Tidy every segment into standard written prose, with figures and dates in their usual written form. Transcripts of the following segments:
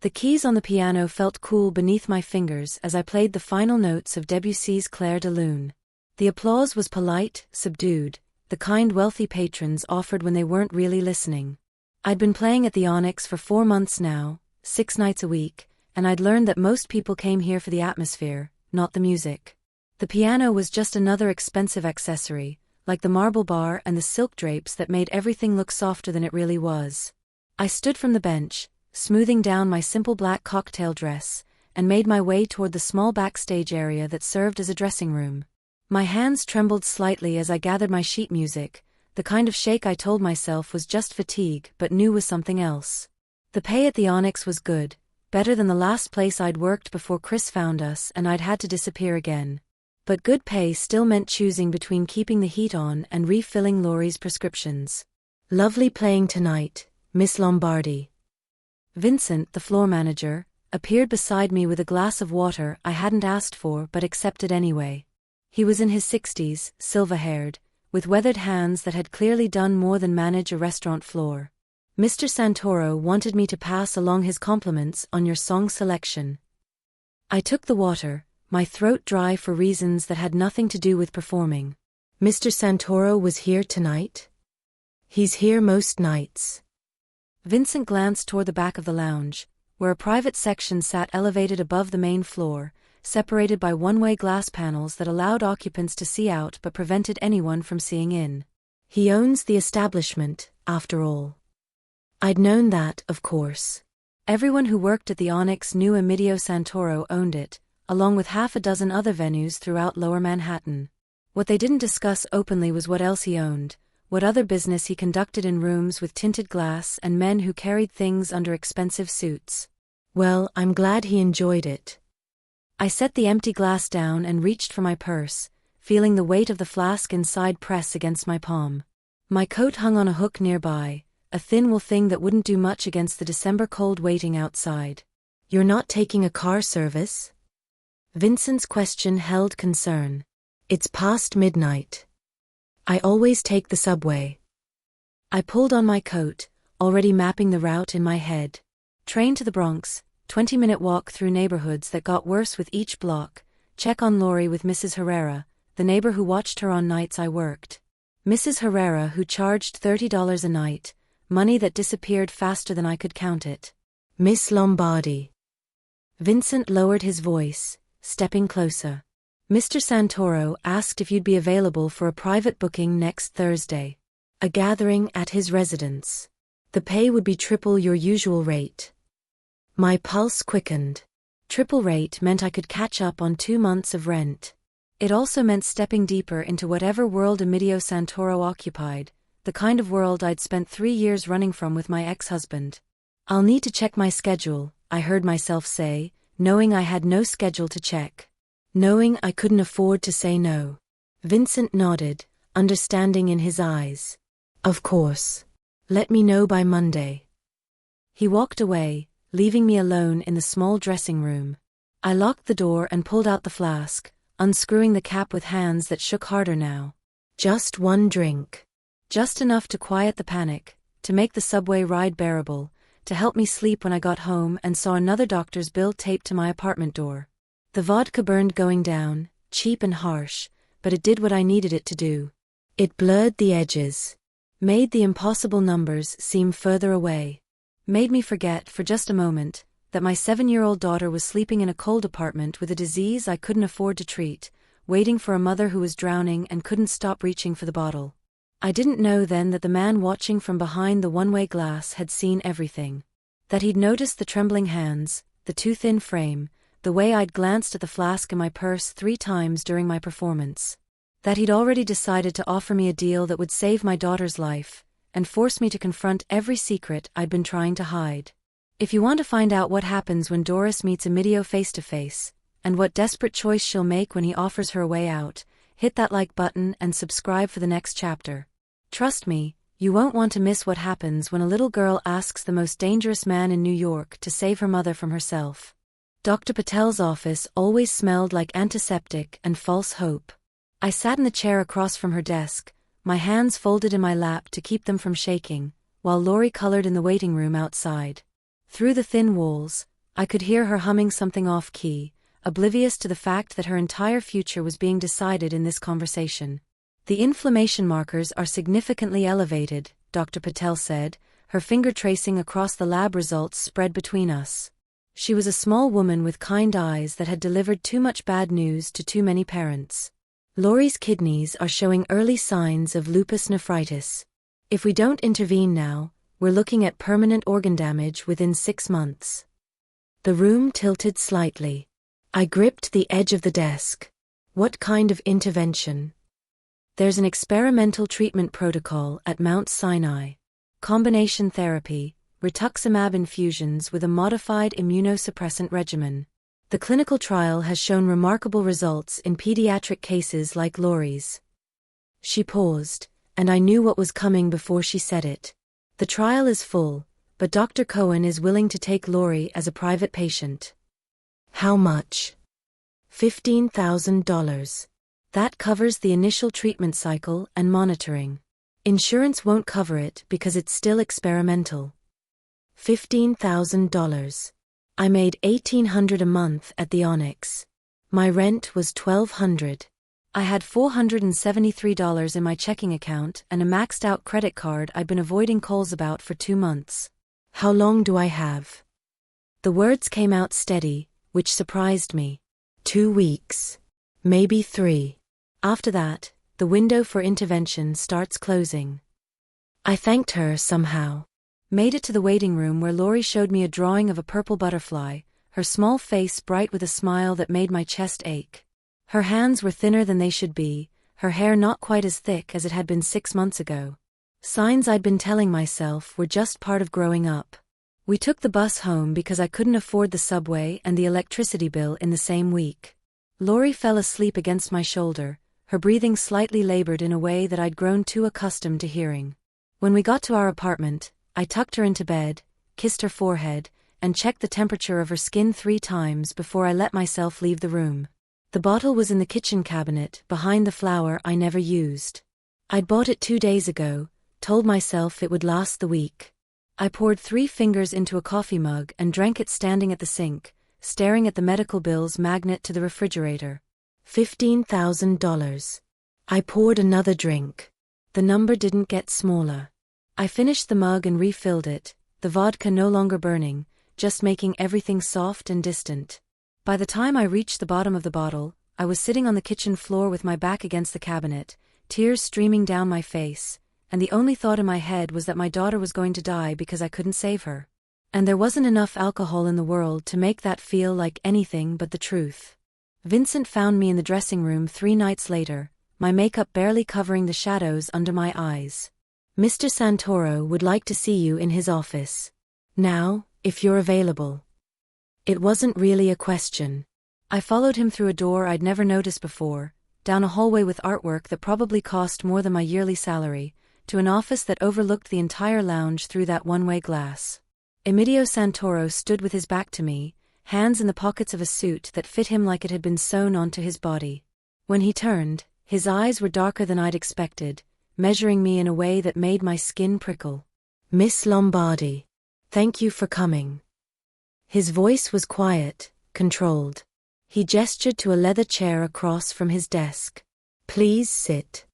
The keys on the piano felt cool beneath my fingers as I played the final notes of Debussy's Clair de Lune. The applause was polite, subdued, the kind wealthy patrons offered when they weren't really listening. I'd been playing at the Onyx for 4 months now, 6 nights a week, and I'd learned that most people came here for the atmosphere, not the music. The piano was just another expensive accessory, like the marble bar and the silk drapes that made everything look softer than it really was. I stood from the bench, smoothing down my simple black cocktail dress, and made my way toward the small backstage area that served as a dressing room. My hands trembled slightly as I gathered my sheet music, the kind of shake I told myself was just fatigue but knew was something else. The pay at the Onyx was good, better than the last place I'd worked before Chris found us and I'd had to disappear again. But good pay still meant choosing between keeping the heat on and refilling Laurie's prescriptions. "Lovely playing tonight, Miss Lombardi." Vincent, the floor manager, appeared beside me with a glass of water I hadn't asked for but accepted anyway. He was in his 60s, silver-haired, with weathered hands that had clearly done more than manage a restaurant floor. "Mr. Santoro wanted me to pass along his compliments on your song selection." I took the water, my throat dry for reasons that had nothing to do with performing. "Mr. Santoro was here tonight?" "He's here most nights." Vincent glanced toward the back of the lounge, where a private section sat elevated above the main floor, separated by one-way glass panels that allowed occupants to see out but prevented anyone from seeing in. "He owns the establishment, after all." I'd known that, of course. Everyone who worked at the Onyx knew Emilio Santoro owned it, along with half a dozen other venues throughout Lower Manhattan. What they didn't discuss openly was what else he owned, what other business he conducted in rooms with tinted glass and men who carried things under expensive suits. "Well, I'm glad he enjoyed it." I set the empty glass down and reached for my purse, feeling the weight of the flask inside press against my palm. My coat hung on a hook nearby, a thin wool thing that wouldn't do much against the December cold waiting outside. "You're not taking a car service?" Vincent's question held concern. "It's past midnight. I always take the subway." I pulled on my coat, already mapping the route in my head. Train to the Bronx, 20-minute walk through neighborhoods that got worse with each block, check on Laurie with Mrs. Herrera, the neighbor who watched her on nights I worked. Mrs. Herrera who charged $30 a night, money that disappeared faster than I could count it. "Miss Lombardi." Vincent lowered his voice, stepping closer. "Mr. Santoro asked if you'd be available for a private booking next Thursday. A gathering at his residence. The pay would be triple your usual rate." My pulse quickened. Triple rate meant I could catch up on 2 months of rent. It also meant stepping deeper into whatever world Emilio Santoro occupied, the kind of world I'd spent 3 years running from with my ex-husband. "I'll need to check my schedule," I heard myself say, knowing I had no schedule to check. Knowing I couldn't afford to say no. Vincent nodded, understanding in his eyes. "Of course. Let me know by Monday." He walked away, leaving me alone in the small dressing room. I locked the door and pulled out the flask, unscrewing the cap with hands that shook harder now. Just one drink. Just enough to quiet the panic, to make the subway ride bearable, to help me sleep when I got home and saw another doctor's bill taped to my apartment door. The vodka burned going down, cheap and harsh, but it did what I needed it to do. It blurred the edges. Made the impossible numbers seem further away. Made me forget for just a moment that my 7-year-old daughter was sleeping in a cold apartment with a disease I couldn't afford to treat, waiting for a mother who was drowning and couldn't stop reaching for the bottle. I didn't know then that the man watching from behind the one-way glass had seen everything. That he'd noticed the trembling hands, the too thin frame, the way I'd glanced at the flask in my purse 3 times during my performance. That he'd already decided to offer me a deal that would save my daughter's life, and force me to confront every secret I'd been trying to hide. If you want to find out what happens when Doris meets Emilio face-to-face, and what desperate choice she'll make when he offers her a way out, hit that like button and subscribe for the next chapter. Trust me, you won't want to miss what happens when a little girl asks the most dangerous man in New York to save her mother from herself. Dr. Patel's office always smelled like antiseptic and false hope. I sat in the chair across from her desk, my hands folded in my lap to keep them from shaking, while Laurie colored in the waiting room outside. Through the thin walls, I could hear her humming something off-key, oblivious to the fact that her entire future was being decided in this conversation. The inflammation markers are significantly elevated, Dr. Patel said, her finger tracing across the lab results spread between us. She was a small woman with kind eyes that had delivered too much bad news to too many parents. Laurie's kidneys are showing early signs of lupus nephritis. If we don't intervene now, we're looking at permanent organ damage within 6 months. The room tilted slightly. I gripped the edge of the desk. What kind of intervention? There's an experimental treatment protocol at Mount Sinai. Combination therapy, rituximab infusions with a modified immunosuppressant regimen. The clinical trial has shown remarkable results in pediatric cases like Laurie's. She paused, and I knew what was coming before she said it. The trial is full, but Dr. Cohen is willing to take Laurie as a private patient. How much? $15,000. That covers the initial treatment cycle and monitoring. Insurance won't cover it because it's still experimental. $15,000. I made $1,800 a month at the Onyx. My rent was $1,200. I had $473 in my checking account and a maxed-out credit card I'd been avoiding calls about for 2 months. How long do I have? The words came out steady, which surprised me. 2 weeks. Maybe 3. After that, the window for intervention starts closing. I thanked her somehow. Made it to the waiting room where Laurie showed me a drawing of a purple butterfly, her small face bright with a smile that made my chest ache. Her hands were thinner than they should be, her hair not quite as thick as it had been 6 months ago. Signs I'd been telling myself were just part of growing up. We took the bus home because I couldn't afford the subway and the electricity bill in the same week. Laurie fell asleep against my shoulder, her breathing slightly labored in a way that I'd grown too accustomed to hearing. When we got to our apartment, I tucked her into bed, kissed her forehead, and checked the temperature of her skin 3 times before I let myself leave the room. The bottle was in the kitchen cabinet, behind the flower I never used. I'd bought it 2 days ago, told myself it would last the week. I poured 3 fingers into a coffee mug and drank it standing at the sink, staring at the medical bills magnet to the refrigerator. $15,000. I poured another drink. The number didn't get smaller. I finished the mug and refilled it, the vodka no longer burning, just making everything soft and distant. By the time I reached the bottom of the bottle, I was sitting on the kitchen floor with my back against the cabinet, tears streaming down my face, and the only thought in my head was that my daughter was going to die because I couldn't save her. And there wasn't enough alcohol in the world to make that feel like anything but the truth. Vincent found me in the dressing room 3 nights later, my makeup barely covering the shadows under my eyes. Mr. Santoro would like to see you in his office. Now, if you're available. It wasn't really a question. I followed him through a door I'd never noticed before, down a hallway with artwork that probably cost more than my yearly salary, to an office that overlooked the entire lounge through that one-way glass. Emilio Santoro stood with his back to me, hands in the pockets of a suit that fit him like it had been sewn onto his body. When he turned, his eyes were darker than I'd expected, measuring me in a way that made my skin prickle. Miss Lombardi, thank you for coming. His voice was quiet, controlled. He gestured to a leather chair across from his desk. Please sit.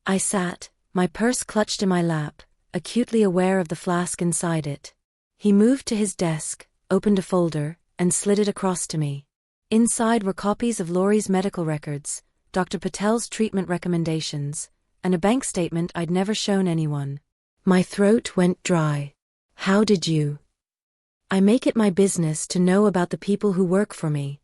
I sat, my purse clutched in my lap, acutely aware of the flask inside it. He moved to his desk, opened a folder, and slid it across to me. Inside were copies of Laurie's medical records, Dr. Patel's treatment recommendations, and a bank statement I'd never shown anyone. My throat went dry. How did you? I make it my business to know about the people who work for me.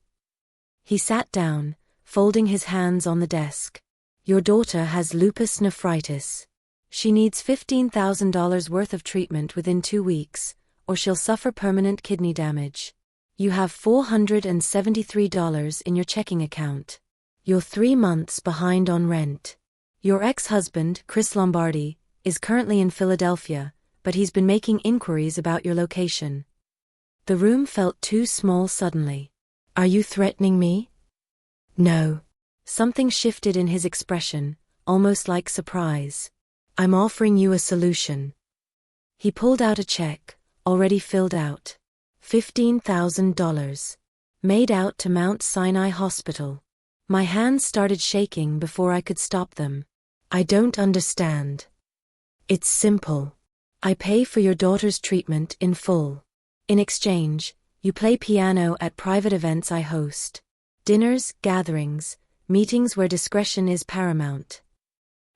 He sat down, folding his hands on the desk. Your daughter has lupus nephritis. She needs $15,000 worth of treatment within 2 weeks, or she'll suffer permanent kidney damage. You have $473 in your checking account. You're 3 months behind on rent. Your ex-husband, Chris Lombardi, is currently in Philadelphia, but he's been making inquiries about your location. The room felt too small suddenly. Are you threatening me? No. Something shifted in his expression, almost like surprise. I'm offering you a solution. He pulled out a check, already filled out. $15,000. Made out to Mount Sinai Hospital. My hands started shaking before I could stop them. I don't understand. It's simple. I pay for your daughter's treatment in full. In exchange, you play piano at private events I host. Dinners, gatherings, meetings where discretion is paramount.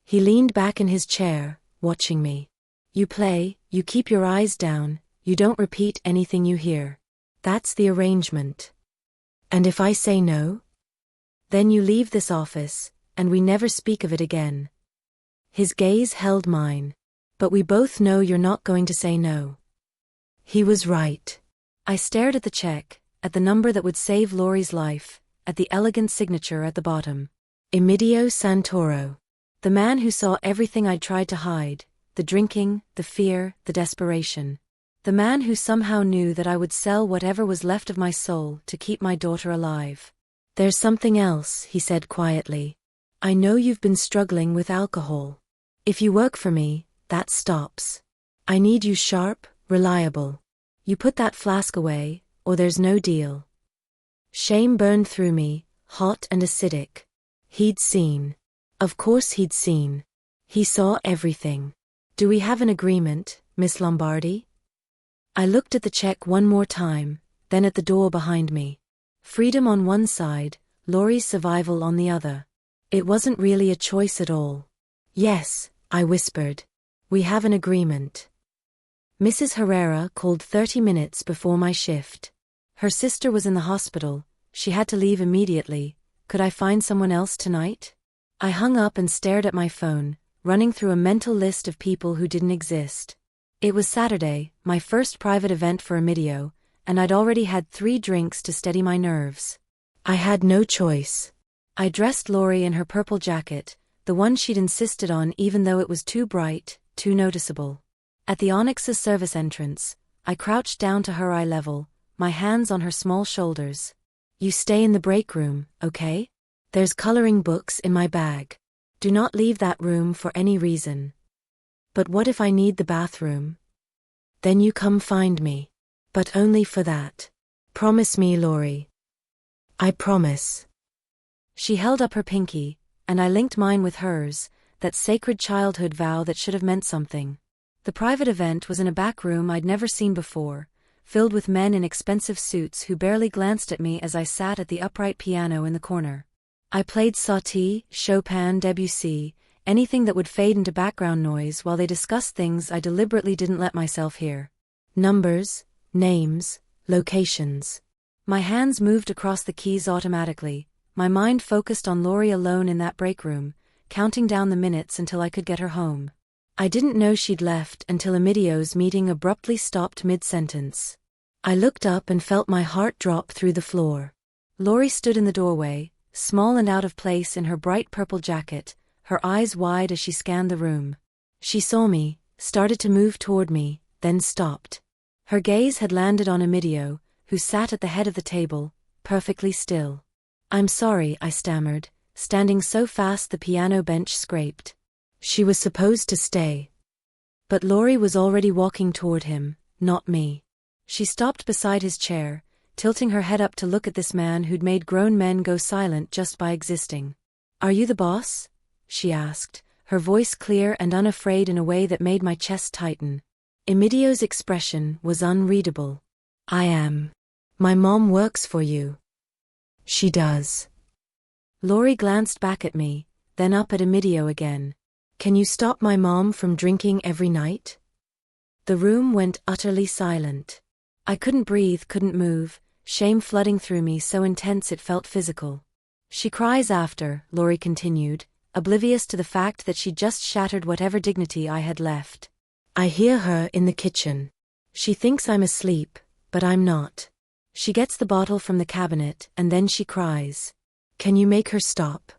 He leaned back in his chair, watching me. You play, you keep your eyes down, you don't repeat anything you hear. That's the arrangement. And if I say no? Then you leave this office, and we never speak of it again. His gaze held mine. But we both know you're not going to say no. He was right. I stared at the check, at the number that would save Laurie's life, at the elegant signature at the bottom. Emidio Santoro. The man who saw everything I'd tried to hide, the drinking, the fear, the desperation. The man who somehow knew that I would sell whatever was left of my soul to keep my daughter alive. There's something else, he said quietly. I know you've been struggling with alcohol. If you work for me, that stops. I need you sharp, reliable. You put that flask away, or there's no deal. Shame burned through me, hot and acidic. He'd seen. Of course he'd seen. He saw everything. Do we have an agreement, Miss Lombardi? I looked at the check one more time, then at the door behind me. Freedom on one side, Laurie's survival on the other. It wasn't really a choice at all. Yes, I whispered. We have an agreement. Mrs. Herrera called 30 minutes before my shift. Her sister was in the hospital, she had to leave immediately. Could I find someone else tonight? I hung up and stared at my phone, running through a mental list of people who didn't exist. It was Saturday, my first private event for Emidio, and I'd already had 3 drinks to steady my nerves. I had no choice. I dressed Laurie in her purple jacket, the one she'd insisted on even though it was too bright, too noticeable. At the Onyx's service entrance, I crouched down to her eye level, my hands on her small shoulders. You stay in the break room, okay? There's coloring books in my bag. Do not leave that room for any reason. But what if I need the bathroom? Then you come find me. But only for that. Promise me, Laurie. I promise. She held up her pinky, and I linked mine with hers, that sacred childhood vow that should have meant something. The private event was in a back room I'd never seen before, filled with men in expensive suits who barely glanced at me as I sat at the upright piano in the corner. I played Satie, Chopin, Debussy, anything that would fade into background noise while they discussed things I deliberately didn't let myself hear. Numbers, names, locations. My hands moved across the keys automatically, my mind focused on Laurie alone in that break room, counting down the minutes until I could get her home. I didn't know she'd left until Emidio's meeting abruptly stopped mid-sentence. I looked up and felt my heart drop through the floor. Laurie stood in the doorway, small and out of place in her bright purple jacket, her eyes wide as she scanned the room. She saw me, started to move toward me, then stopped. Her gaze had landed on Emidio, who sat at the head of the table, perfectly still. I'm sorry, I stammered, standing so fast the piano bench scraped. She was supposed to stay. But Laurie was already walking toward him, not me. She stopped beside his chair, tilting her head up to look at this man who'd made grown men go silent just by existing. Are you the boss? She asked, her voice clear and unafraid in a way that made my chest tighten. Emidio's expression was unreadable. I am. My mom works for you. She does. Laurie glanced back at me, then up at Emidio again. Can you stop my mom from drinking every night? The room went utterly silent. I couldn't breathe, couldn't move, shame flooding through me so intense it felt physical. She cries after, Laurie continued, oblivious to the fact that she'd just shattered whatever dignity I had left. I hear her in the kitchen. She thinks I'm asleep, but I'm not. She gets the bottle from the cabinet and then she cries. Can you make her stop?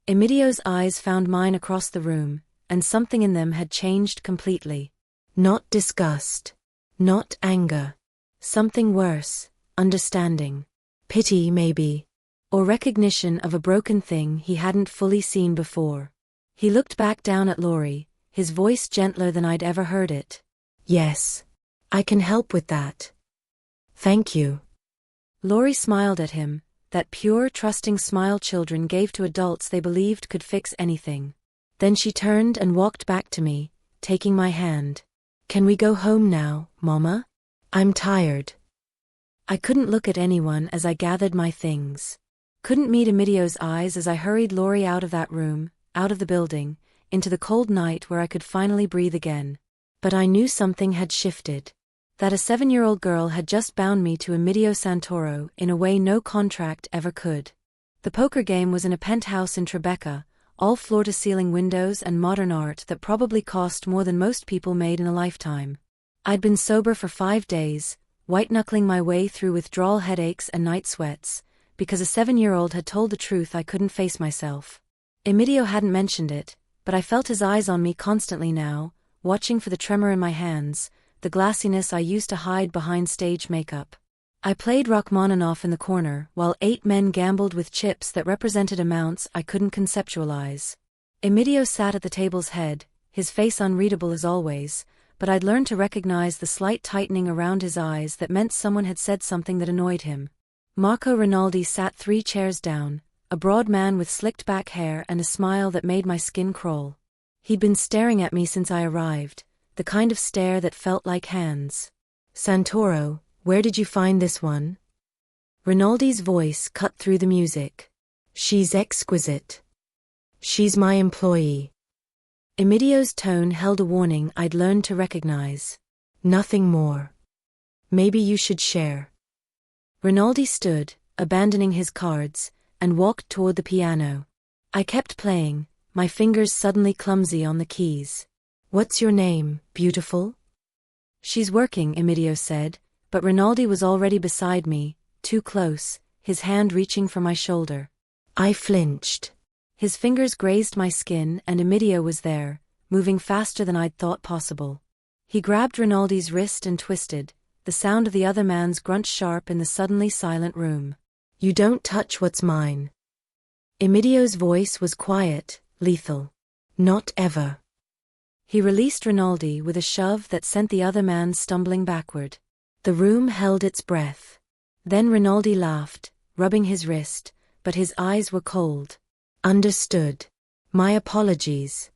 Emidio's eyes found mine across the room, and something in them had changed completely. Not disgust. Not anger. Something worse, understanding. Pity maybe. Or recognition of a broken thing he hadn't fully seen before. He looked back down at Laurie, his voice gentler than I'd ever heard it. Yes. I can help with that. Thank you. Lori smiled at him, that pure, trusting smile children gave to adults they believed could fix anything. Then she turned and walked back to me, taking my hand. Can we go home now, Mama? I'm tired. I couldn't look at anyone as I gathered my things. Couldn't meet Emidio's eyes as I hurried Lori out of that room, out of the building, into the cold night where I could finally breathe again. But I knew something had shifted. That a 7-year-old girl had just bound me to Emidio Santoro in a way no contract ever could. The poker game was in a penthouse in Tribeca, all floor-to-ceiling windows and modern art that probably cost more than most people made in a lifetime. I'd been sober for 5 days, white-knuckling my way through withdrawal headaches and night sweats, because a 7-year-old had told the truth I couldn't face myself. Emidio hadn't mentioned it, but I felt his eyes on me constantly now, watching for the tremor in my hands, the glassiness I used to hide behind stage makeup. I played Rachmaninoff in the corner while 8 men gambled with chips that represented amounts I couldn't conceptualize. Emidio sat at the table's head, his face unreadable as always, but I'd learned to recognize the slight tightening around his eyes that meant someone had said something that annoyed him. Marco Rinaldi sat 3 chairs down, a broad man with slicked back hair and a smile that made my skin crawl. He'd been staring at me since I arrived, the kind of stare that felt like hands. Santoro, where did you find this one? Rinaldi's voice cut through the music. She's exquisite. She's my employee. Emidio's tone held a warning I'd learned to recognize. Nothing more. Maybe you should share. Rinaldi stood, abandoning his cards, and walked toward the piano. I kept playing, my fingers suddenly clumsy on the keys. What's your name, beautiful? She's working, Emidio said, but Rinaldi was already beside me, too close, his hand reaching for my shoulder. I flinched. His fingers grazed my skin and Emidio was there, moving faster than I'd thought possible. He grabbed Rinaldi's wrist and twisted, the sound of the other man's grunt sharp in the suddenly silent room. You don't touch what's mine. Emidio's voice was quiet, lethal. Not ever. He released Rinaldi with a shove that sent the other man stumbling backward. The room held its breath. Then Rinaldi laughed, rubbing his wrist, but his eyes were cold. Understood. My apologies.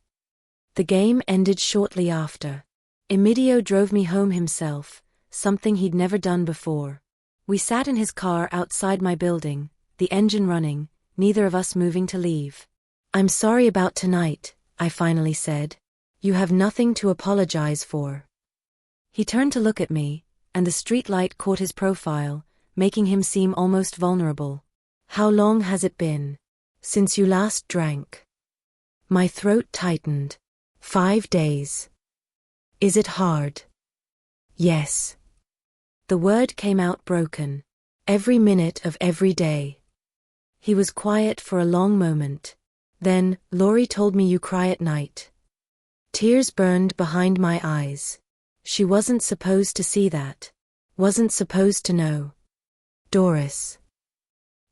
The game ended shortly after. Emidio drove me home himself, something he'd never done before. We sat in his car outside my building, the engine running, neither of us moving to leave. I'm sorry about tonight, I finally said. You have nothing to apologize for. He turned to look at me, and the streetlight caught his profile, making him seem almost vulnerable. How long has it been since you last drank? My throat tightened. 5 days. Is it hard? Yes. The word came out broken. Every minute of every day. He was quiet for a long moment. Then, Lori told me you cry at night. Tears burned behind my eyes. She wasn't supposed to see that. Wasn't supposed to know. Doris.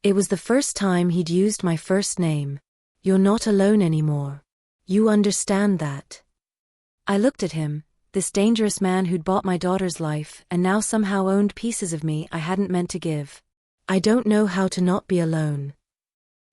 It was the first time he'd used my first name. You're not alone anymore. You understand that. I looked at him, this dangerous man who'd bought my daughter's life and now somehow owned pieces of me I hadn't meant to give. I don't know how to not be alone.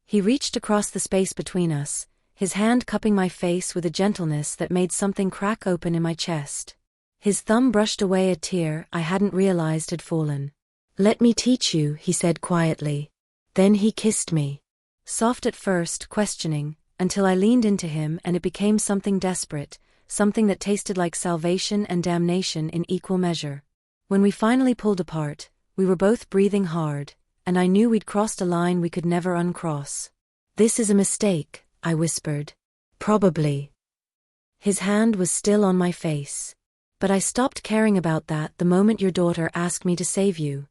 He reached across the space between us, his hand cupping my face with a gentleness that made something crack open in my chest. His thumb brushed away a tear I hadn't realized had fallen. Let me teach you, he said quietly. Then he kissed me. Soft at first, questioning, until I leaned into him and it became something desperate, something that tasted like salvation and damnation in equal measure. When we finally pulled apart, we were both breathing hard, and I knew we'd crossed a line we could never uncross. This is a mistake, I whispered. Probably. His hand was still on my face. But I stopped caring about that the moment your daughter asked me to save you.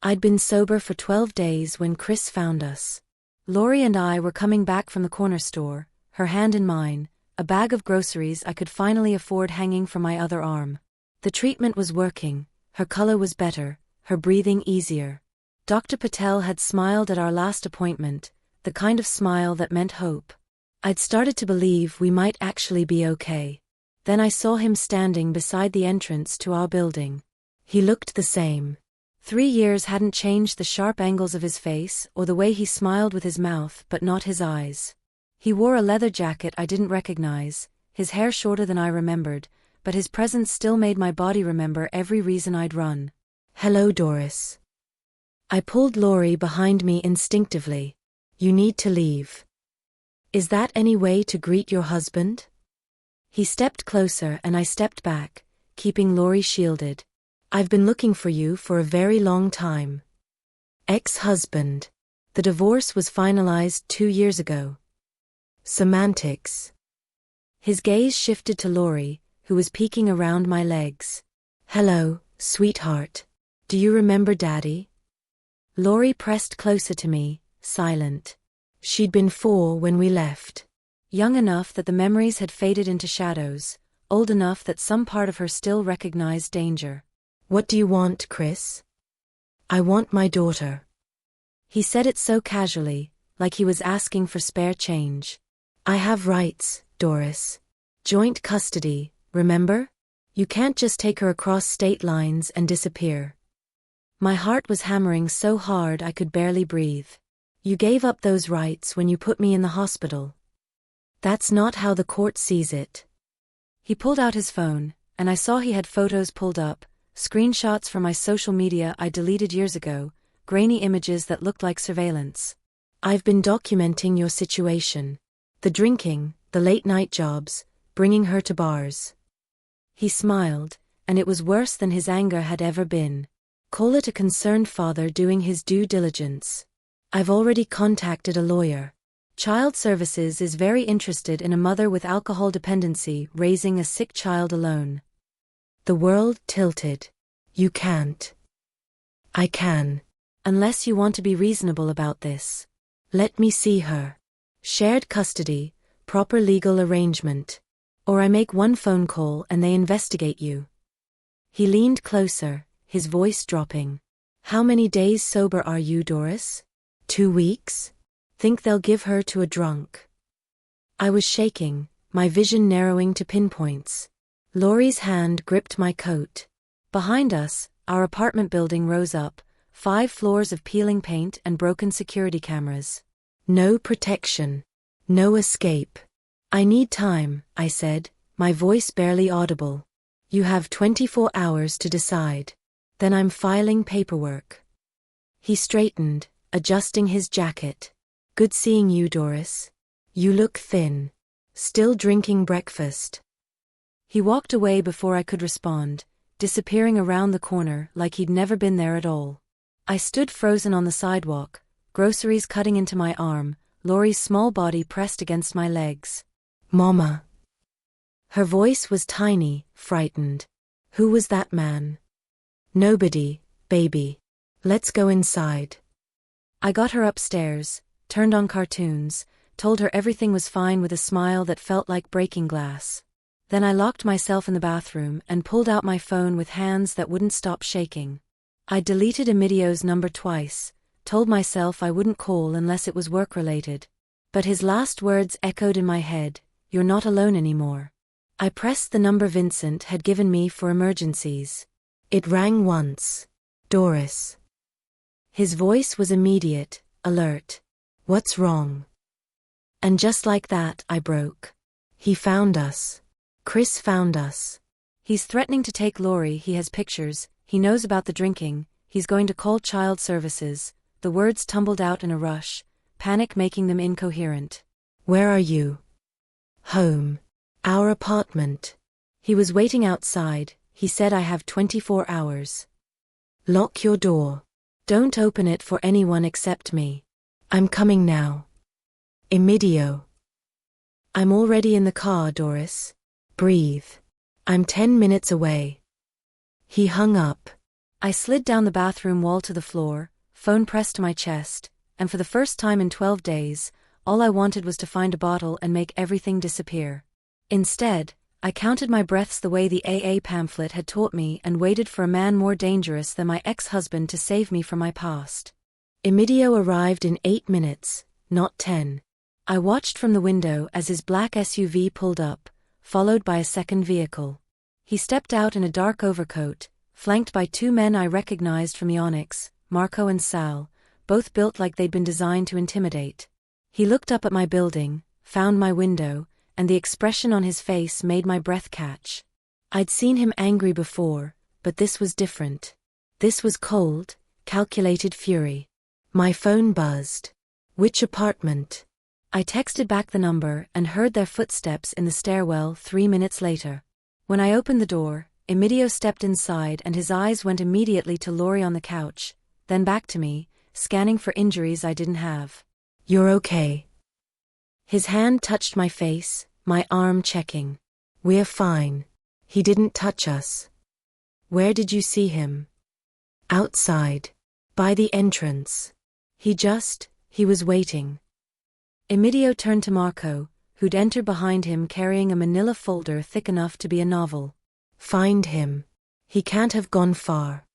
I'd been sober for 12 days when Chris found us. Lori and I were coming back from the corner store, her hand in mine, a bag of groceries I could finally afford hanging from my other arm. The treatment was working, her color was better, her breathing easier. Dr. Patel had smiled at our last appointment, the kind of smile that meant hope. I'd started to believe we might actually be okay. Then I saw him standing beside the entrance to our building. He looked the same. 3 years hadn't changed the sharp angles of his face or the way he smiled with his mouth, but not his eyes. He wore a leather jacket I didn't recognize, his hair shorter than I remembered, but his presence still made my body remember every reason I'd run. "Hello, Doris." I pulled Laurie behind me instinctively. "You need to leave." "Is that any way to greet your husband?" He stepped closer and I stepped back, keeping Laurie shielded. "I've been looking for you for a very long time." Ex-husband. The divorce was finalized 2 years ago. Semantics. His gaze shifted to Laurie, who was peeking around my legs. "Hello, sweetheart. Do you remember Daddy?" Laurie pressed closer to me, silent. She'd been 4 when we left. Young enough that the memories had faded into shadows, old enough that some part of her still recognized danger. "What do you want, Chris?" "I want my daughter." He said it so casually, like he was asking for spare change. "I have rights, Doris. Joint custody, remember? You can't just take her across state lines and disappear." My heart was hammering so hard I could barely breathe. "You gave up those rights when you put me in the hospital." "That's not how the court sees it." He pulled out his phone, and I saw he had photos pulled up, screenshots from my social media I deleted years ago, grainy images that looked like surveillance. "I've been documenting your situation. The drinking, the late-night jobs, bringing her to bars." He smiled, and it was worse than his anger had ever been. "Call it a concerned father doing his due diligence. I've already contacted a lawyer. Child Services is very interested in a mother with alcohol dependency raising a sick child alone." The world tilted. "You can't." "I can. Unless you want to be reasonable about this. Let me see her. Shared custody, proper legal arrangement. Or I make one phone call and they investigate you." He leaned closer, his voice dropping. "How many days sober are you, Doris?" 2 weeks? Think they'll give her to a drunk?" I was shaking, my vision narrowing to pinpoints. Laurie's hand gripped my coat. Behind us, our apartment building rose up, 5 floors of peeling paint and broken security cameras. No protection. No escape. "I need time," I said, my voice barely audible. "You have 24 hours to decide. Then I'm filing paperwork." He straightened, adjusting his jacket. "Good seeing you, Doris. You look thin. Still drinking breakfast?" He walked away before I could respond, disappearing around the corner like he'd never been there at all. I stood frozen on the sidewalk, groceries cutting into my arm, Laurie's small body pressed against my legs. "Mama." Her voice was tiny, frightened. "Who was that man?" "Nobody, baby. Let's go inside." I got her upstairs, turned on cartoons, told her everything was fine with a smile that felt like breaking glass. Then I locked myself in the bathroom and pulled out my phone with hands that wouldn't stop shaking. I deleted Emidio's number twice, told myself I wouldn't call unless it was work-related. But his last words echoed in my head, "You're not alone anymore." I pressed the number Vincent had given me for emergencies. It rang once. "Doris." His voice was immediate, alert. "What's wrong?" And just like that, I broke. "He found us. Chris found us. He's threatening to take Laurie, he has pictures, he knows about the drinking, he's going to call Child Services." The words tumbled out in a rush, panic making them incoherent. "Where are you?" "Home. Our apartment." He was waiting outside, he said I have 24 hours. "Lock your door. Don't open it for anyone except me." "I'm coming now." "Emidio." "I'm already in the car, Doris. Breathe. I'm 10 minutes away." He hung up. I slid down the bathroom wall to the floor, phone pressed to my chest, and for the first time in 12 days, all I wanted was to find a bottle and make everything disappear. Instead, I counted my breaths the way the AA pamphlet had taught me and waited for a man more dangerous than my ex-husband to save me from my past. Emidio arrived in 8 minutes, not 10. I watched from the window as his black SUV pulled up, followed by a second vehicle. He stepped out in a dark overcoat, flanked by two men I recognized from Onyx, Marco and Sal, both built like they'd been designed to intimidate. He looked up at my building, found my window, and the expression on his face made my breath catch. I'd seen him angry before, but this was different. This was cold, calculated fury. My phone buzzed. Which apartment? I texted back the number and heard their footsteps in the stairwell 3 minutes later. When I opened the door, Emidio stepped inside and his eyes went immediately to Lori on the couch, then back to me, scanning for injuries I didn't have. "You're okay." His hand touched my face, my arm checking. "We're fine. He didn't touch us." "Where did you see him?" "Outside. By the entrance. He was waiting." Emidio turned to Marco, who'd entered behind him carrying a manila folder thick enough to be a novel. "Find him. He can't have gone far."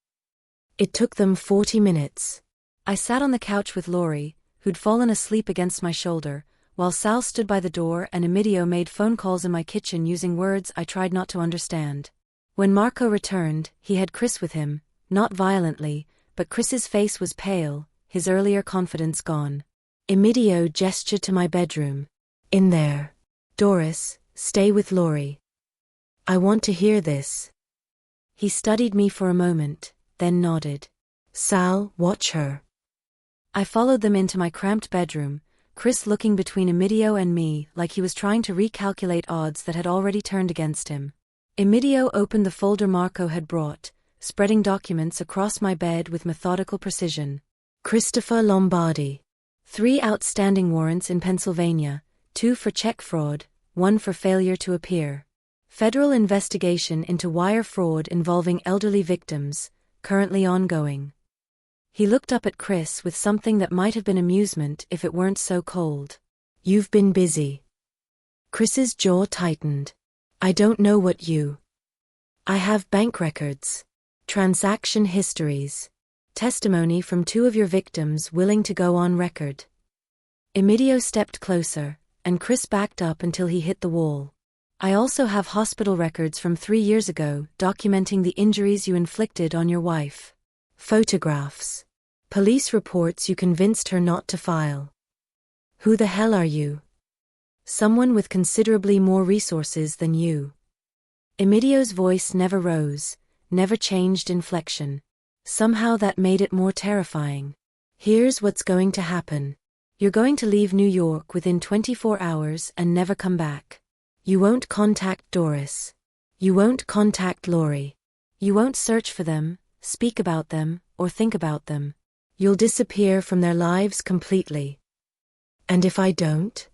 It took them 40 minutes. I sat on the couch with Lori, who'd fallen asleep against my shoulder, while Sal stood by the door and Emidio made phone calls in my kitchen using words I tried not to understand. When Marco returned, he had Chris with him, not violently, but Chris's face was pale, his earlier confidence gone. Emidio gestured to my bedroom. "In there. Doris, stay with Lori. I want to hear this." He studied me for a moment, then nodded. "Sal, watch her." I followed them into my cramped bedroom, Chris looking between Emidio and me like he was trying to recalculate odds that had already turned against him. Emidio opened the folder Marco had brought, spreading documents across my bed with methodical precision. Christopher Lombardi. 3 outstanding warrants in Pennsylvania, 2 for check fraud, 1 for failure to appear. Federal investigation into wire fraud involving elderly victims, currently ongoing. He looked up at Chris with something that might have been amusement if it weren't so cold. "You've been busy." Chris's jaw tightened. "I don't know what you..." "I have bank records. Transaction histories. Testimony from 2 of your victims willing to go on record." Emidio stepped closer, and Chris backed up until he hit the wall. "I also have hospital records from 3 years ago documenting the injuries you inflicted on your wife. Photographs. Police reports you convinced her not to file." "Who the hell are you?" "Someone with considerably more resources than you." Emidio's voice never rose, never changed inflection. Somehow that made it more terrifying. "Here's what's going to happen. You're going to leave New York within 24 hours and never come back. You won't contact Doris. You won't contact Lori. You won't search for them, speak about them, or think about them. You'll disappear from their lives completely." "And if I don't?"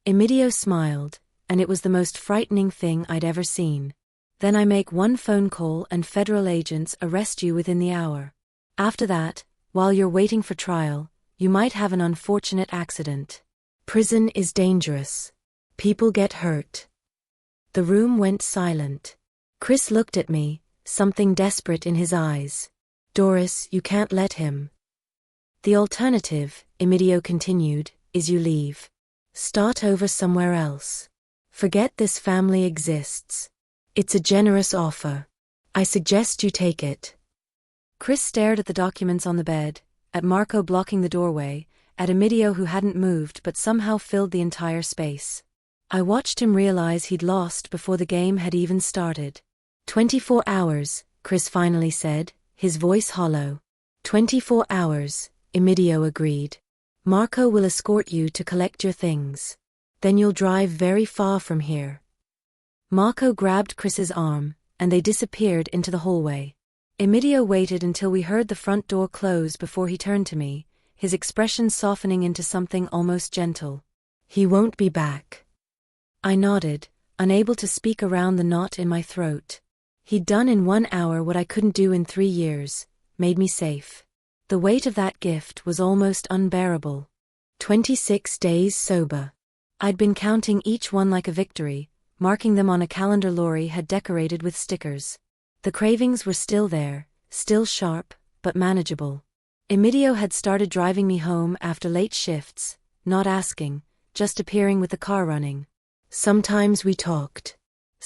Emidio smiled, and it was the most frightening thing I'd ever seen. "Then I make 1 phone call and federal agents arrest you within the hour. After that, while you're waiting for trial, you might have an unfortunate accident. Prison is dangerous. People get hurt." The room went silent. Chris looked at me, something desperate in his eyes. "Doris, you can't let him." "The alternative," Emidio continued, "is you leave. Start over somewhere else. Forget this family exists. It's a generous offer. I suggest you take it." Chris stared at the documents on the bed, at Marco blocking the doorway, at Emidio who hadn't moved but somehow filled the entire space. I watched him realize he'd lost before the game had even started. 24 hours, Chris finally said, his voice hollow. 24 hours, Emidio agreed. "Marco will escort you to collect your things. Then you'll drive very far from here." Marco grabbed Chris's arm, and they disappeared into the hallway. Emidio waited until we heard the front door close before he turned to me, his expression softening into something almost gentle. "He won't be back." I nodded, unable to speak around the knot in my throat. He'd done in 1 hour what I couldn't do in 3 years, made me safe. The weight of that gift was almost unbearable. 26 days sober. I'd been counting each one like a victory, marking them on a calendar Lori had decorated with stickers. The cravings were still there, still sharp, but manageable. Emidio had started driving me home after late shifts, not asking, just appearing with the car running. Sometimes we talked.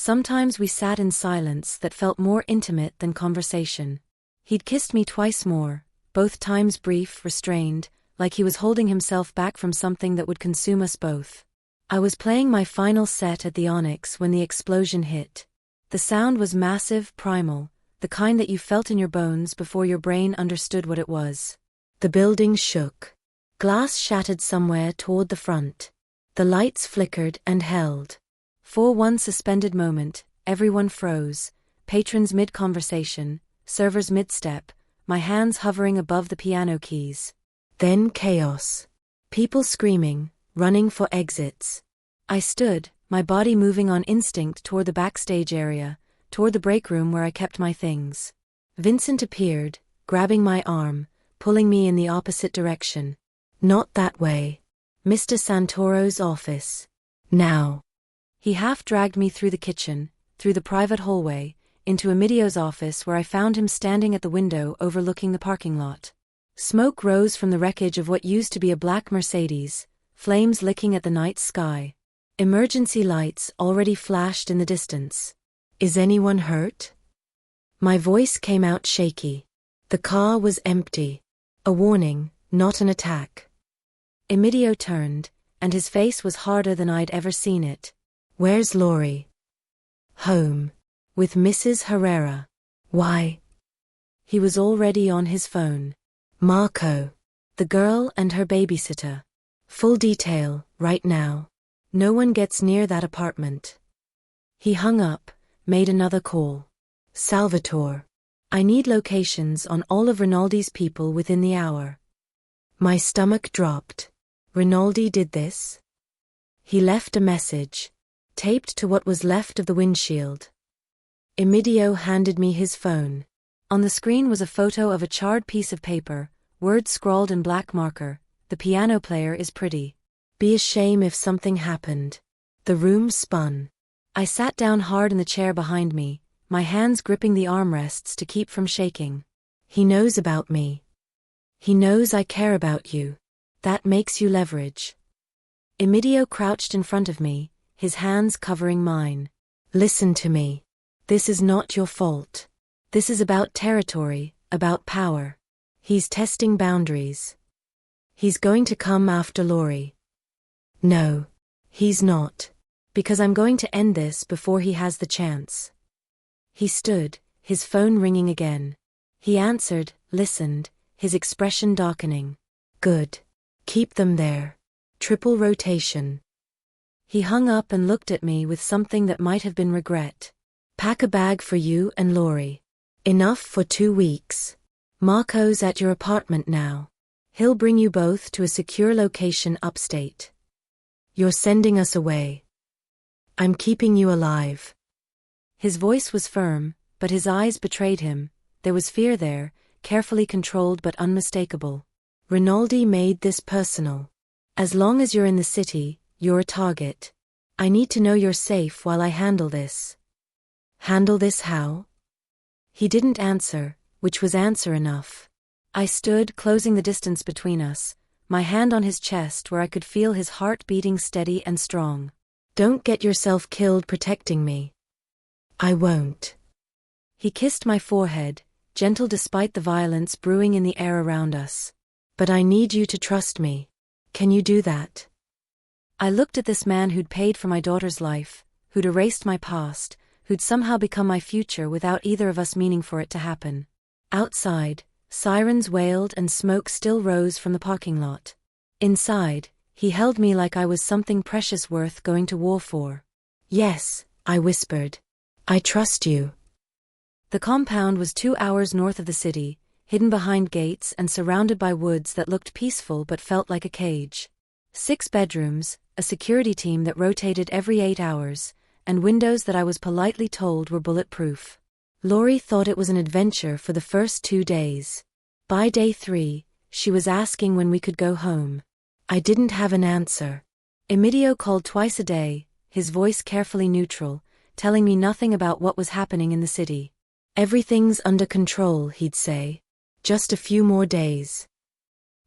Sometimes we sat in silence that felt more intimate than conversation. He'd kissed me twice more, both times brief, restrained, like he was holding himself back from something that would consume us both. I was playing my final set at the Onyx when the explosion hit. The sound was massive, primal, the kind that you felt in your bones before your brain understood what it was. The building shook. Glass shattered somewhere toward the front. The lights flickered and held. For one suspended moment, everyone froze, patrons mid-conversation, servers mid-step, my hands hovering above the piano keys. Then chaos. People screaming, running for exits. I stood, my body moving on instinct toward the backstage area, toward the break room where I kept my things. Vincent appeared, grabbing my arm, pulling me in the opposite direction. Not that way. Mr. Santoro's office. Now. He half dragged me through the kitchen, through the private hallway, into Emidio's office where I found him standing at the window overlooking the parking lot. Smoke rose from the wreckage of what used to be a black Mercedes, flames licking at the night sky. Emergency lights already flashed in the distance. Is anyone hurt? My voice came out shaky. The car was empty. A warning, not an attack. Emidio turned, and his face was harder than I'd ever seen it. Where's Laurie? Home. With Mrs. Herrera. Why? He was already on his phone. Marco. The girl and her babysitter. Full detail, right now. No one gets near that apartment. He hung up, made another call. Salvatore. I need locations on all of Rinaldi's people within the hour. My stomach dropped. Rinaldi did this? He left a message, taped to what was left of the windshield. Emidio handed me his phone. On the screen was a photo of a charred piece of paper, words scrawled in black marker. The piano player is pretty. Be a shame if something happened. The room spun. I sat down hard in the chair behind me, my hands gripping the armrests to keep from shaking. He knows about me. He knows I care about you. That makes you leverage. Emidio crouched in front of me, his hands covering mine. Listen to me. This is not your fault. This is about territory, about power. He's testing boundaries. He's going to come after Laurie. No, he's not. Because I'm going to end this before he has the chance. He stood, his phone ringing again. He answered, listened, his expression darkening. Good. Keep them there. Triple rotation. He hung up and looked at me with something that might have been regret. Pack a bag for you and Laurie. Enough for 2 weeks. Marco's at your apartment now. He'll bring you both to a secure location upstate. You're sending us away. I'm keeping you alive. His voice was firm, but his eyes betrayed him. There was fear there, carefully controlled but unmistakable. Rinaldi made this personal. As long as you're in the city, you're a target. I need to know you're safe while I handle this. Handle this how? He didn't answer, which was answer enough. I stood, closing the distance between us, my hand on his chest where I could feel his heart beating steady and strong. Don't get yourself killed protecting me. I won't. He kissed my forehead, gentle despite the violence brewing in the air around us. But I need you to trust me. Can you do that? I looked at this man who'd paid for my daughter's life, who'd erased my past, who'd somehow become my future without either of us meaning for it to happen. Outside, sirens wailed and smoke still rose from the parking lot. Inside, he held me like I was something precious worth going to war for. Yes, I whispered. I trust you. The compound was 2 hours north of the city, hidden behind gates and surrounded by woods that looked peaceful but felt like a cage. 6 bedrooms, a security team that rotated every 8 hours, and windows that I was politely told were bulletproof. Laurie thought it was an adventure for the first 2 days. By day 3, she was asking when we could go home. I didn't have an answer. Emidio called twice a day, his voice carefully neutral, telling me nothing about what was happening in the city. Everything's under control, he'd say. Just a few more days.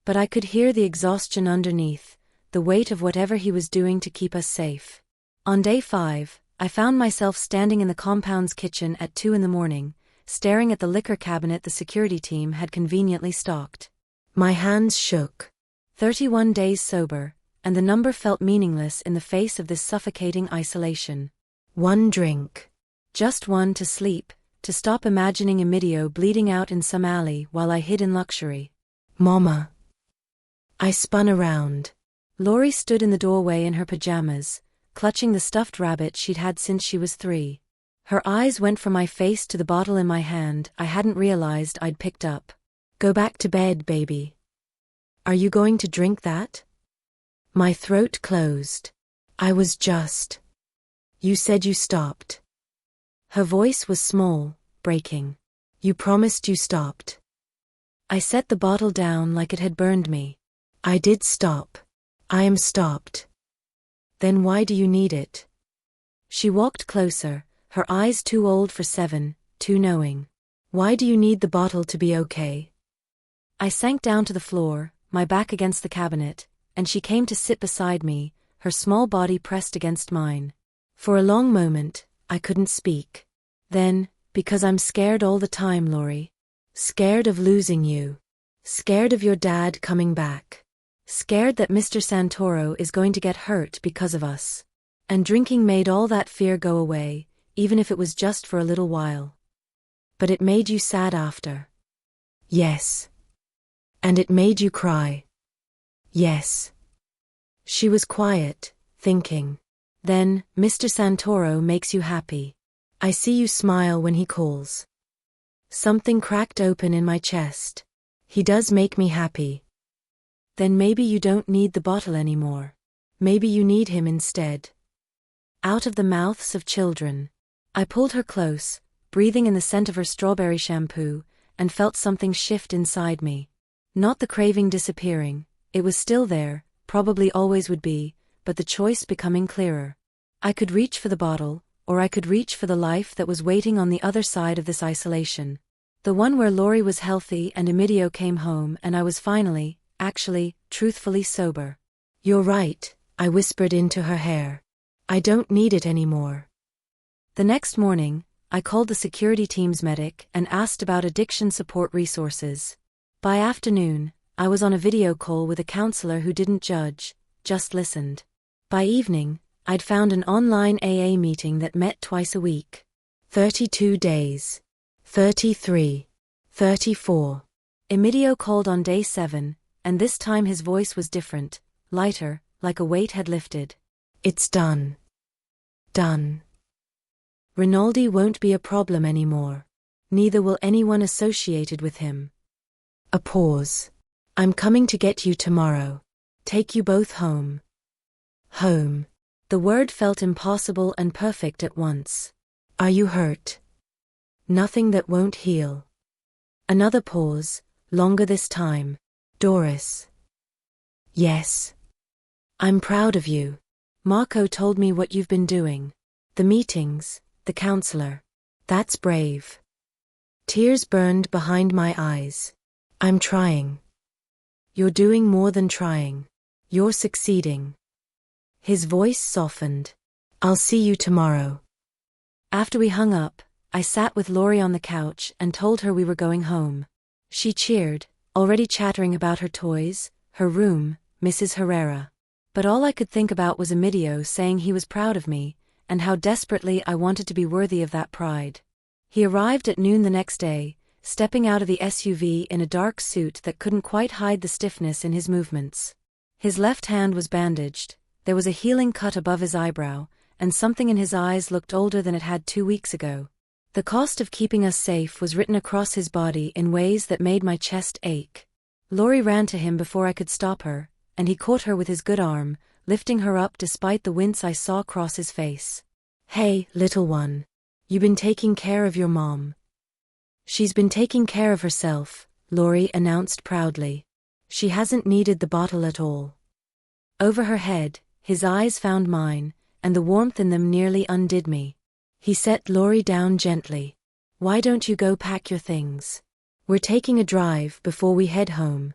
But I could hear the exhaustion underneath, the weight of whatever he was doing to keep us safe. On day 5, I found myself standing in the compound's kitchen at 2 a.m, staring at the liquor cabinet the security team had conveniently stocked. My hands shook. 31 days sober, and the number felt meaningless in the face of this suffocating isolation. One drink. Just one to sleep, to stop imagining Emidio bleeding out in some alley while I hid in luxury. Mama. I spun around. Lori stood in the doorway in her pajamas, clutching the stuffed rabbit she'd had since she was 3. Her eyes went from my face to the bottle in my hand I hadn't realized I'd picked up. Go back to bed, baby. Are you going to drink that? My throat closed. I was just. You said you stopped. Her voice was small, breaking. You promised you stopped. I set the bottle down like it had burned me. I did stop. I am stopped. Then why do you need it? She walked closer, her eyes too old for 7, too knowing. Why do you need the bottle to be okay? I sank down to the floor, my back against the cabinet, and she came to sit beside me, her small body pressed against mine. For a long moment, I couldn't speak. Then, because I'm scared all the time, Lori. Scared of losing you. Scared of your dad coming back. Scared that Mr. Santoro is going to get hurt because of us. And drinking made all that fear go away, even if it was just for a little while. But it made you sad after. Yes. And it made you cry. Yes. She was quiet, thinking. Then, Mr. Santoro makes you happy. I see you smile when he calls. Something cracked open in my chest. He does make me happy. Then maybe you don't need the bottle anymore. Maybe you need him instead. Out of the mouths of children. I pulled her close, breathing in the scent of her strawberry shampoo, and felt something shift inside me. Not the craving disappearing, it was still there, probably always would be, but the choice becoming clearer. I could reach for the bottle, or I could reach for the life that was waiting on the other side of this isolation. The one where Lori was healthy and Emidio came home and I was finally, actually, truthfully sober. You're right, I whispered into her hair. I don't need it anymore. The next morning, I called the security team's medic and asked about addiction support resources. By afternoon, I was on a video call with a counselor who didn't judge, just listened. By evening, I'd found an online AA meeting that met twice a week. 32 days. 33. 34. Emidio called on day 7, and this time his voice was different, lighter, like a weight had lifted. It's done. Done. Rinaldi won't be a problem anymore. Neither will anyone associated with him. A pause. I'm coming to get you tomorrow. Take you both home. Home. The word felt impossible and perfect at once. Are you hurt? Nothing that won't heal. Another pause, longer this time. Doris. Yes. I'm proud of you. Marco told me what you've been doing. The meetings, the counselor. That's brave. Tears burned behind my eyes. I'm trying. You're doing more than trying. You're succeeding. His voice softened. I'll see you tomorrow. After we hung up, I sat with Lori on the couch and told her we were going home. She cheered, already chattering about her toys, her room, Mrs. Herrera. But all I could think about was Emidio saying he was proud of me, and how desperately I wanted to be worthy of that pride. He arrived at noon the next day, stepping out of the SUV in a dark suit that couldn't quite hide the stiffness in his movements. His left hand was bandaged, there was a healing cut above his eyebrow, and something in his eyes looked older than it had 2 weeks ago. The cost of keeping us safe was written across his body in ways that made my chest ache. Lori ran to him before I could stop her, and he caught her with his good arm, lifting her up despite the wince I saw cross his face. Hey, little one. You been taking care of your mom? She's been taking care of herself, Lori announced proudly. She hasn't needed the bottle at all. Over her head, his eyes found mine, and the warmth in them nearly undid me. He set Lori down gently. Why don't you go pack your things? We're taking a drive before we head home.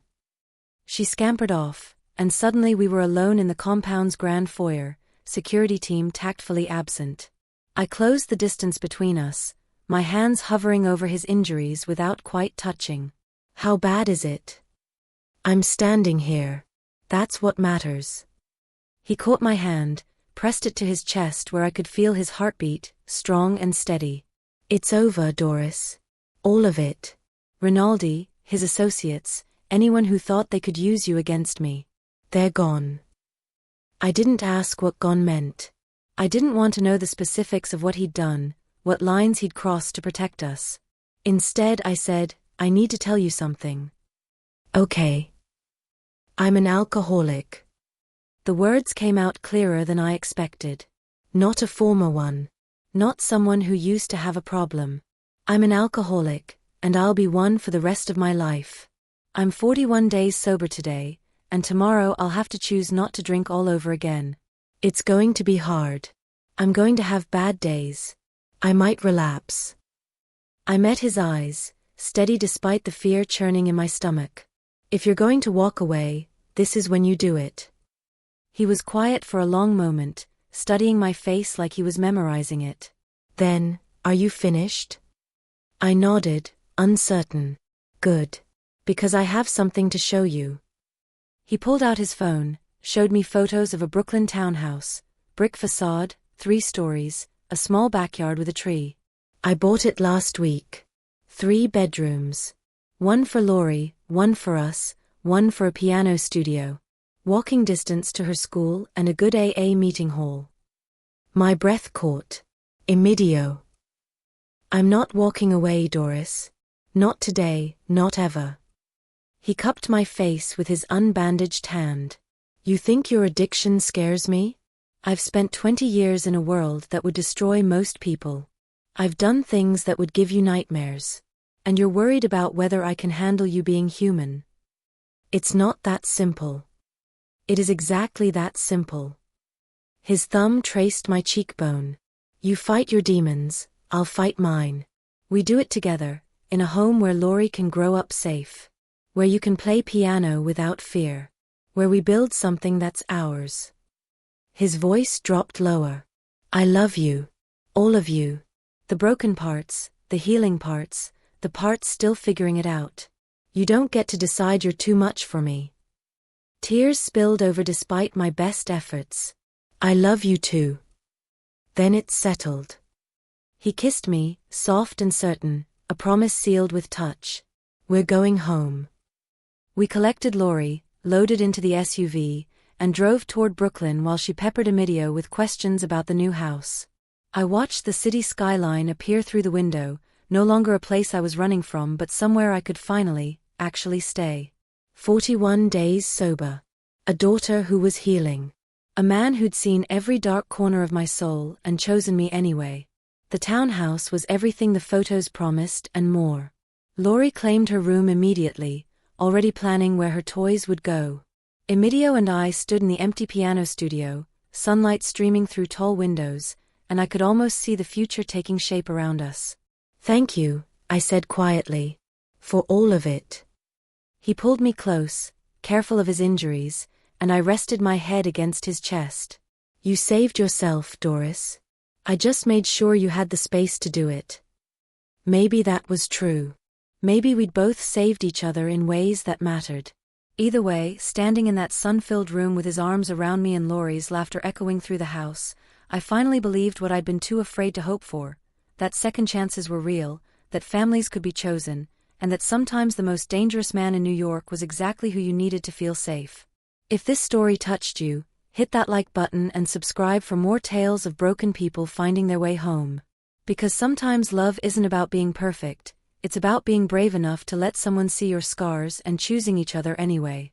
She scampered off, and suddenly we were alone in the compound's grand foyer, security team tactfully absent. I closed the distance between us, my hands hovering over his injuries without quite touching. How bad is it? I'm standing here. That's what matters. He caught my hand, pressed it to his chest where I could feel his heartbeat, strong and steady. It's over, Doris. All of it. Rinaldi, his associates, anyone who thought they could use you against me. They're gone. I didn't ask what gone meant. I didn't want to know the specifics of what he'd done, what lines he'd crossed to protect us. Instead, I said, I need to tell you something. Okay. I'm an alcoholic. The words came out clearer than I expected. Not a former one. Not someone who used to have a problem. I'm an alcoholic, and I'll be one for the rest of my life. I'm 41 days sober today, and tomorrow I'll have to choose not to drink all over again. It's going to be hard. I'm going to have bad days. I might relapse. I met his eyes, steady despite the fear churning in my stomach. If you're going to walk away, this is when you do it. He was quiet for a long moment, studying my face like he was memorizing it. Then, are you finished? I nodded, uncertain. Good. Because I have something to show you. He pulled out his phone, showed me photos of a Brooklyn townhouse, brick facade, 3 stories, a small backyard with a tree. I bought it last week. 3 bedrooms. 1 for Lori, 1 for us, 1 for a piano studio. Walking distance to her school and a good AA meeting hall. My breath caught. Immediate. I'm not walking away, Doris. Not today, not ever. He cupped my face with his unbandaged hand. You think your addiction scares me? I've spent 20 years in a world that would destroy most people. I've done things that would give you nightmares. And you're worried about whether I can handle you being human. It's not that simple. It is exactly that simple. His thumb traced my cheekbone. You fight your demons, I'll fight mine. We do it together, in a home where Lori can grow up safe. Where you can play piano without fear. Where we build something that's ours. His voice dropped lower. I love you. All of you. The broken parts, the healing parts, the parts still figuring it out. You don't get to decide you're too much for me. Tears spilled over despite my best efforts. I love you too. Then it settled. He kissed me, soft and certain, a promise sealed with touch. We're going home. We collected Lori, loaded into the SUV, and drove toward Brooklyn while she peppered Emilio with questions about the new house. I watched the city skyline appear through the window, no longer a place I was running from but somewhere I could finally, actually stay. 41 days sober. A daughter who was healing. A man who'd seen every dark corner of my soul and chosen me anyway. The townhouse was everything the photos promised and more. Lori claimed her room immediately, already planning where her toys would go. Emilio and I stood in the empty piano studio, sunlight streaming through tall windows, and I could almost see the future taking shape around us. Thank you, I said quietly. For all of it. He pulled me close, careful of his injuries, and I rested my head against his chest. You saved yourself, Doris. I just made sure you had the space to do it. Maybe that was true. Maybe we'd both saved each other in ways that mattered. Either way, standing in that sun-filled room with his arms around me and Lori's laughter echoing through the house, I finally believed what I'd been too afraid to hope for, that second chances were real, that families could be chosen, and that sometimes the most dangerous man in New York was exactly who you needed to feel safe. If this story touched you, hit that like button and subscribe for more tales of broken people finding their way home. Because sometimes love isn't about being perfect, it's about being brave enough to let someone see your scars and choosing each other anyway.